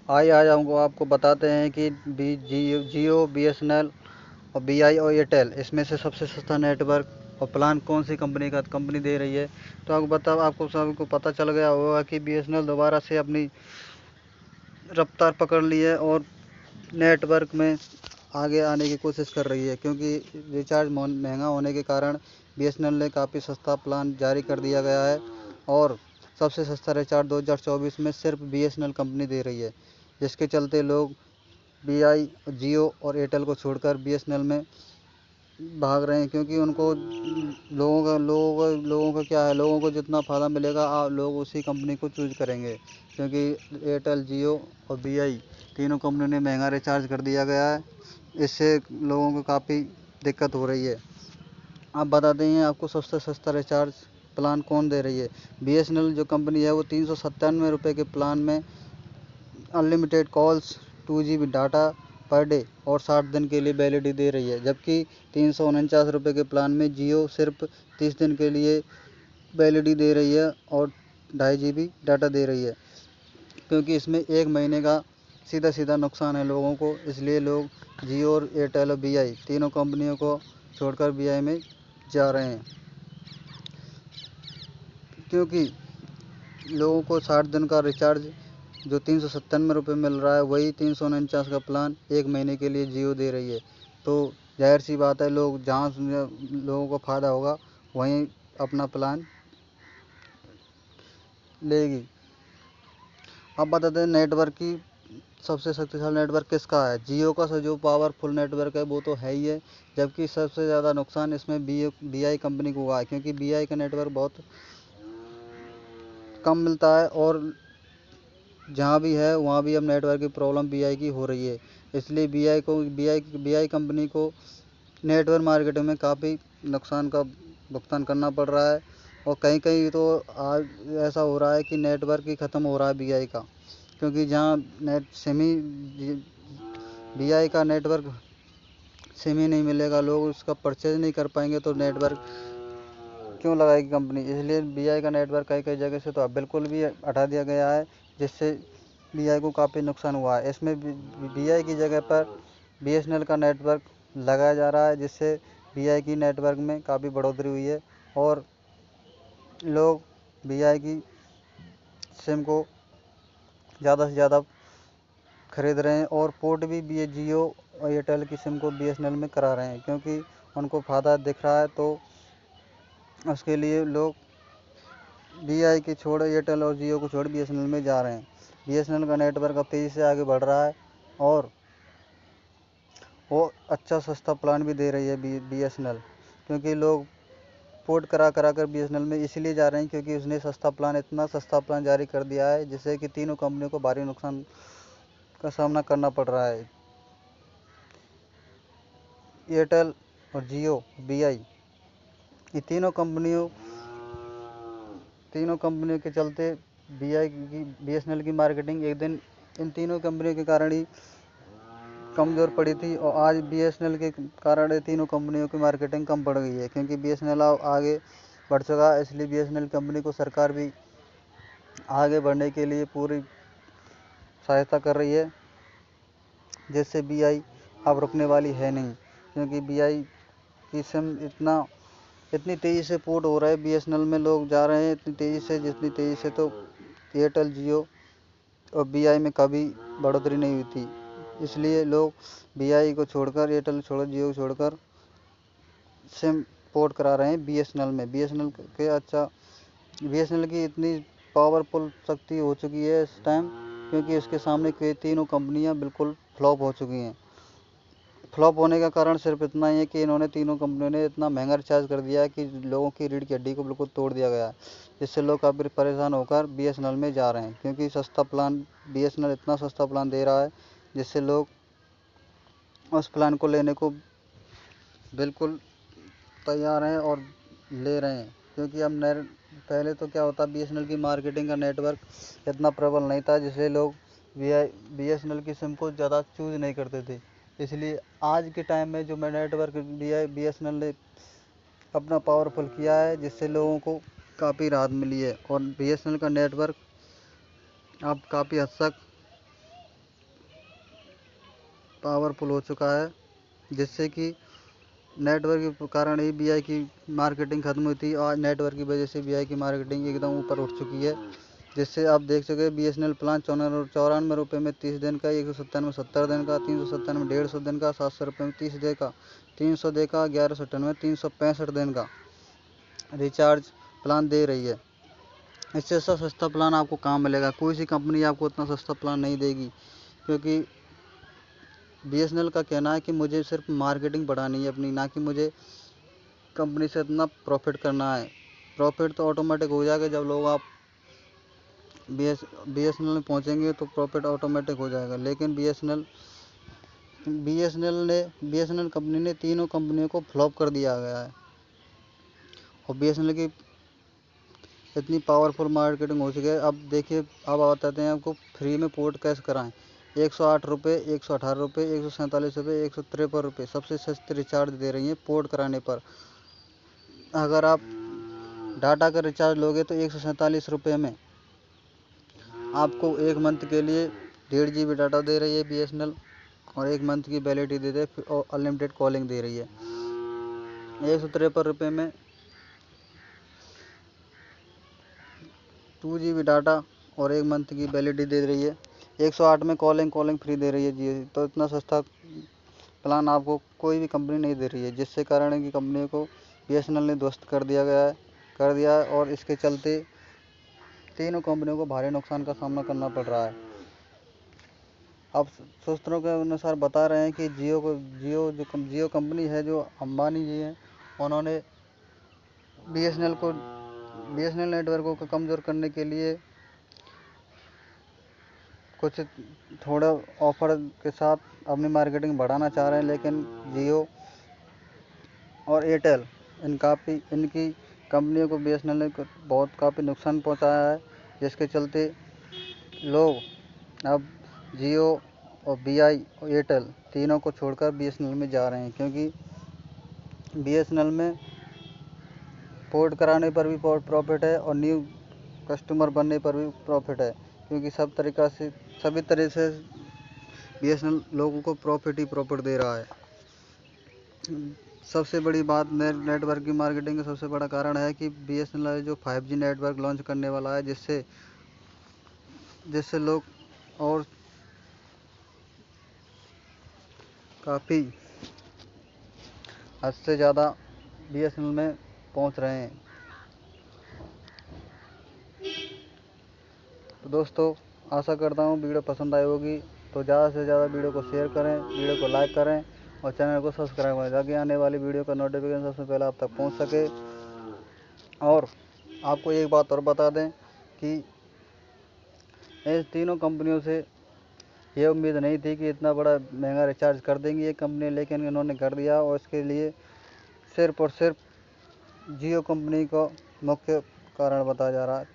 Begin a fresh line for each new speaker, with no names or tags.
आज हमको आपको बताते हैं कि जियो, बीएसएनएल और बीआई और एयरटेल इसमें से सबसे सस्ता नेटवर्क और प्लान कौन सी कंपनी दे रही है। तो आपको सबको पता चल गया होगा कि बीएसएनएल दोबारा से अपनी रफ्तार पकड़ ली है और नेटवर्क में आगे आने की कोशिश कर रही है, क्योंकि रिचार्ज महंगा होने के कारण बीएसएनएल ने काफ़ी सस्ता प्लान जारी कर दिया गया है। और सबसे सस्ता रिचार्ज 2024 में सिर्फ बीएसएनएल कंपनी दे रही है, जिसके चलते लोग बीआई, जियो और एयरटेल को छोड़कर बीएसएनएल में भाग रहे हैं, क्योंकि उनको लोगों का क्या है, लोगों को जितना फ़ायदा मिलेगा लोग उसी कंपनी को चूज करेंगे, क्योंकि एयरटेल, जियो और बीआई तीनों कंपनियों ने महंगा रिचार्ज कर दिया गया है। इससे लोगों को काफ़ी दिक्कत हो रही है। आप बताते हैं आपको सबसे सस्ता रिचार्ज प्लान कौन दे रही है। बीएसएनएल जो कंपनी है वो 397 रुपये के प्लान में unlimited calls, 2 GB data per day और 60 दिन के लिए वैलिडिटी दे रही है, जबकि 349 रुपये के प्लान में जियो सिर्फ 30 दिन के लिए वैलिडिटी दे रही है और 2.5 GB डाटा दे रही है, क्योंकि इसमें 1 महीने का सीधा सीधा नुकसान है लोगों को। इसलिए लोग जियो और एयरटेल और बीआई तीनों कंपनियों को छोड़कर बीआई में जा रहे हैं, क्योंकि लोगों को 60 दिन का रिचार्ज जो 397 रुपये मिल रहा है, वही 349 का प्लान 1 महीने के लिए जियो दे रही है। तो जाहिर सी बात है, लोग जहाँ लोगों को फ़ायदा होगा वहीं अपना प्लान लेगी। अब बताते हैं नेटवर्क की सबसे शक्तिशाली नेटवर्क किसका है। जियो का जो पावरफुल नेटवर्क है वो तो है ही है, जबकि सबसे ज़्यादा नुकसान इसमें बीआई कंपनी को हुआ है, क्योंकि बीआई का नेटवर्क बहुत कम मिलता है और जहाँ भी है वहाँ भी अब नेटवर्क की प्रॉब्लम बीआई की हो रही है। इसलिए बीआई कंपनी को नेटवर्क मार्केटिंग में काफ़ी नुकसान का भुगतान करना पड़ रहा है। और कहीं कहीं तो आज ऐसा हो रहा है कि नेटवर्क ही ख़त्म हो रहा है बीआई का, क्योंकि जहाँ नेट सेमी बीआई का नेटवर्क सेमी नहीं मिलेगा, लोग उसका परचेज नहीं कर पाएंगे, तो नेटवर्क क्यों लगाएगी कंपनी। इसलिए बीआई का नेटवर्क कई कई जगह से तो अब बिल्कुल भी हटा दिया गया है, जिससे बीआई को काफ़ी नुकसान हुआ है। इसमें बीआई की जगह पर बीएसएनएल का नेटवर्क लगाया जा रहा है, जिससे बीआई की नेटवर्क में काफ़ी बढ़ोतरी हुई है और लोग बीआई की सिम को ज़्यादा से ज़्यादा खरीद रहे हैं और पोर्ट भी जियो और एयरटेल की सिम को बीएसएनएल में करा रहे हैं, क्योंकि उनको फ़ायदा दिख रहा है। तो उसके लिए लोग बीआई की छोड़ एयरटेल और जियो को छोड़ बीएसएनएल में जा रहे हैं। बीएसएनएल का नेटवर्क अब तेज़ी से आगे बढ़ रहा है और वो अच्छा सस्ता प्लान भी दे रही है बीएसएनएल, क्योंकि लोग पोर्ट करा कर बीएसएनएल में इसलिए जा रहे हैं, क्योंकि उसने इतना सस्ता प्लान जारी कर दिया है, जिससे कि तीनों कंपनियों को भारी नुकसान का सामना करना पड़ रहा है। एयरटेल और जियो, बीआई, ये तीनों कंपनियों के चलते बीएसएनएल की मार्केटिंग एक दिन इन तीनों कंपनियों के कारण ही कमज़ोर पड़ी थी, और आज बीएसएनएल के कारण ये तीनों कंपनियों की मार्केटिंग कम पड़ गई है, क्योंकि बीएसएनएल आगे बढ़ चुका है। इसलिए बीएसएनएल कंपनी को सरकार भी आगे बढ़ने के लिए पूरी सहायता कर रही है, जिससे बीआई अब रुकने वाली है नहीं, क्योंकि बीआई की सिम इतनी तेज़ी से पोर्ट हो रहा है, बीएसएनएल में लोग जा रहे हैं इतनी तेज़ी से, जितनी तेज़ी से तो एयरटेल, जियो और बीआई में कभी बढ़ोतरी नहीं हुई थी। इसलिए लोग बीआई को छोड़कर, एयरटेल छोड़, जियो छोड़कर सिम पोर्ट करा रहे हैं बीएसएनएल में। बीएसएनएल की इतनी पावरफुल शक्ति हो चुकी है इस टाइम, क्योंकि इसके सामने के तीनों कंपनियां बिल्कुल फ्लॉप हो चुकी हैं। फ्लॉप होने का कारण सिर्फ इतना ही है कि इन्होंने तीनों कंपनियों ने इतना महंगा रिचार्ज कर दिया है कि लोगों की रीढ़ की हड्डी को बिल्कुल तोड़ दिया गया है, जिससे लोग काफ़ी परेशान होकर बीएसएनएल में जा रहे हैं, क्योंकि बीएसएनएल इतना सस्ता प्लान दे रहा है, जिससे लोग उस प्लान को लेने को बिल्कुल तैयार हैं और ले रहे हैं। क्योंकि अब पहले तो क्या होता, बीएसएनएल की मार्केटिंग का नेटवर्क इतना प्रबल नहीं था, जिसलिए लोग बीएसएनएल की सिम को ज़्यादा चूज़ नहीं करते थे। इसलिए आज के टाइम में जो नेटवर्क बीएसएनएल ने अपना पावरफुल किया है, जिससे लोगों को काफ़ी राहत मिली है और बीएसएनएल का नेटवर्क अब काफ़ी हद तक पावरफुल हो चुका है, जिससे कि नेटवर्क के कारण ही बीआई की मार्केटिंग खत्म हुई थी। आज नेटवर्क की वजह से बीआई की मार्केटिंग एकदम ऊपर उठ चुकी है, जिससे आप देख सके बीएसएनएल प्लान 94 रुपये में 30 दिन का, 197 में 70 दिन का, 397 में 150 दिन का, 700 रुपये में 30 दिन का, 300 दिन का, 1198 में 365 दिन का रिचार्ज प्लान दे रही है। इससे सस्ता प्लान आपको कहाँ मिलेगा? कोई सी कंपनी आपको उतना सस्ता प्लान नहीं देगी, क्योंकि बीएसएनएल का कहना है कि मुझे सिर्फ मार्केटिंग बढ़ानी है अपनी, ना कि मुझे कंपनी से इतना प्रॉफिट करना है। प्रॉफिट तो ऑटोमेटिक हो जाएगा, जब लोग आप बीएसएनएल में पहुंचेंगे तो प्रॉफिट ऑटोमेटिक हो जाएगा। लेकिन बीएसएनएल कंपनी ने तीनों कंपनियों को फ्लॉप कर दिया गया है, और बीएसएनएल की इतनी पावरफुल मार्केटिंग हो चुकी है। अब देखिए, अब बताते हैं आपको फ्री में पोर्ट कैसे कराएं। 108 रुपये, 118 रुपये, 147 रुपये, 153 रुपये सबसे सस्ते रिचार्ज दे रही हैं पोर्ट कराने पर। अगर आप डाटा का रिचार्ज लोगे तो 147 रुपये में आपको 1 मंथ के लिए 1.5 GB डाटा दे रही है बीएसएनएल, और 1 मंथ की वैलिडिटी दे रही है, और अनलिमिटेड कॉलिंग दे रही है। 153 रुपये में 2 GB डाटा और 1 मंथ की वैलिडिटी दे रही है। 108 में कॉलिंग फ्री दे रही है जी। तो इतना सस्ता प्लान आपको कोई भी कंपनी नहीं दे रही है, जिससे कारण है कि कंपनी को बीएसएनएल ने ध्वस्त कर दिया है, और इसके चलते तीनों कंपनियों को भारी नुकसान का सामना करना पड़ रहा है। अब सूत्रों के अनुसार बता रहे हैं कि जियो कंपनी है, जो अंबानी जी हैं, उन्होंने बीएसएनएल नेटवर्क को कमज़ोर करने के लिए कुछ थोड़ा ऑफर के साथ अपनी मार्केटिंग बढ़ाना चाह रहे हैं। लेकिन जियो और एयरटेल इनकी कंपनियों को बीएसएनएल ने काफ़ी नुकसान पहुंचाया है, जिसके चलते लोग अब जियो और बीआई और एयरटेल तीनों को छोड़कर बीएसएनएल में जा रहे हैं, क्योंकि बीएसएनएल में पोर्ट कराने पर भी प्रॉफिट है और न्यू कस्टमर बनने पर भी प्रॉफिट है, क्योंकि सभी तरह से बीएसएनएल लोगों को प्रॉफिट दे रहा है। सबसे बड़ी बात नेटवर्क की मार्केटिंग का सबसे बड़ा कारण है कि बीएसएनएल जो 5G नेटवर्क लॉन्च करने वाला है, जिससे लोग और काफ़ी हद से ज़्यादा बीएसएनएल में पहुंच रहे हैं। तो दोस्तों, आशा करता हूँ वीडियो पसंद आई होगी, तो ज़्यादा से ज़्यादा वीडियो को शेयर करें, वीडियो को लाइक करें और चैनल को सब्सक्राइब करें, ताकि आने वाली वीडियो का नोटिफिकेशन सबसे पहले आप तक पहुँच सके। और आपको एक बात और बता दें कि इन तीनों कंपनियों से ये उम्मीद नहीं थी कि इतना बड़ा महंगा रिचार्ज कर देंगी ये कंपनी, लेकिन इन्होंने कर दिया, और इसके लिए सिर्फ और सिर्फ जियो कंपनी को मुख्य कारण बताया जा रहा है।